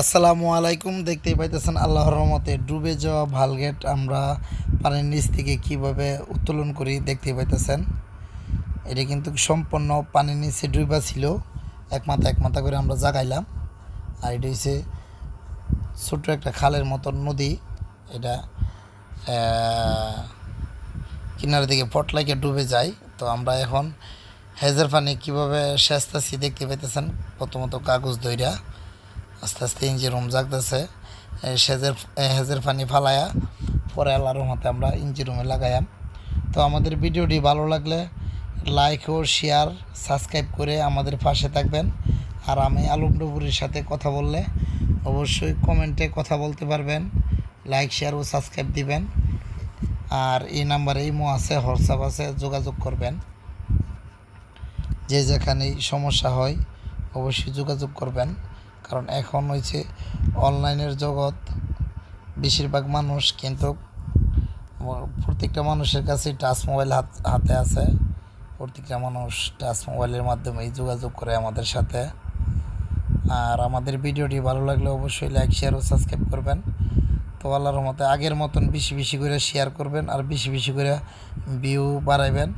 আসসালামু আলাইকুম। দেখতেই পাইতেছেন আল্লাহর রহমতে ডুবে যাওয়া ভালগেট আমরা পানির নিচ থেকে কীভাবে উত্তোলন করি দেখতেই পাইতেছেন। এটা কিন্তু সম্পূর্ণ পানির নিচে ডুবা ছিল, এক মাথা করে আমরা জাগাইলাম। আর এটা হচ্ছে ছোট্ট একটা খালের মতন নদী। এটা কিনারের দিকে পটলাইকে ডুবে যায়। তো আমরা এখন হেজের পানি কীভাবে সেচতেছি দেখতে পাইতেছেন। প্রথমত কাগজ ধইরা আস্তে আস্তে ইঞ্জি রুম জাগতেছে, হেজের পানি ফালায়া পরে আল্লাহর রহমতে আমরা ইঞ্জি রুমে লাগাইয়াম। তো আমাদের ভিডিওটি ভালো লাগলে লাইক ও শেয়ার সাবস্ক্রাইব করে আমাদের পাশে থাকবেন। আর আমি আলম ডুবুরির সাথে কথা বললে অবশ্যই কমেন্টে কথা বলতে পারবেন, লাইক শেয়ার ও সাবস্ক্রাইব দিবেন। আর এই নাম্বারে ইমো আছে, হোয়াটসঅ্যাপ আছে, যোগাযোগ করবেন। যে যেখানেই সমস্যা হয় অবশ্যই যোগাযোগ করবেন, কারণ এখন হয়েছে অনলাইনের জগৎ। বেশিরভাগ মানুষ কিন্তু প্রত্যেকটা মানুষের কাছে টাচ মোবাইল হাতে আছে। প্রত্যেকটা মানুষ টাচ মোবাইলের মাধ্যমেই যোগাযোগ করে আমাদের সাথে। আর আমাদের ভিডিওটি ভালো লাগলে অবশ্যই লাইক শেয়ার ও সাবস্ক্রাইব করবেন। তো আল্লাহর মতে আগের মতন বেশি বেশি করে শেয়ার করবেন আর বেশি বেশি করে ভিউ বাড়াইবেন,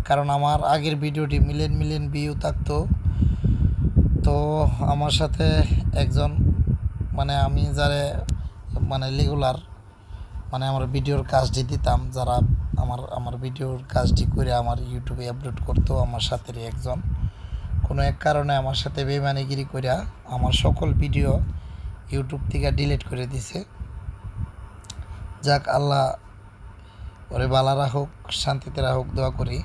কারণ আমার আগের ভিডিওটি মিলিয়ন ভিউ থাকতো। তো আমার সাথে একজন আমি যারা রেগুলার আমার ভিডিওর কাজটি দিতাম, যারা আমার ভিডিওর কাজটি করে আমার ইউটিউবে আপলোড করতো, আমার সাথেরই একজন কোনো এক কারণে আমার সাথে বেইমানিগিরি করে আমার সকল ভিডিও ইউটিউব থেকে ডিলিট করে দিছে। যাক, আল্লাহ ওরে বালা রাখুক, শান্তিতে রাখুক, দোয়া করি।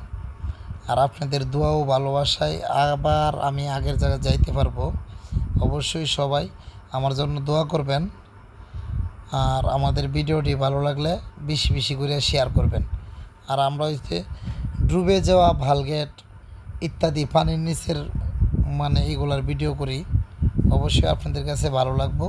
আর আপনাদের দোয়া ও ভালোবাসায় আবার আমি আগের জায়গায় যাইতে পারবো। অবশ্যই সবাই আমার জন্য দোয়া করবেন। আর আমাদের ভিডিওটি ভালো লাগলে বেশি বেশি করে শেয়ার করবেন। আর আমরা হচ্ছে ডুবে যাওয়া ভালগেট ইত্যাদি পানির নিচের এগুলার ভিডিও করি। অবশ্যই আপনাদের কাছে ভালো লাগবো।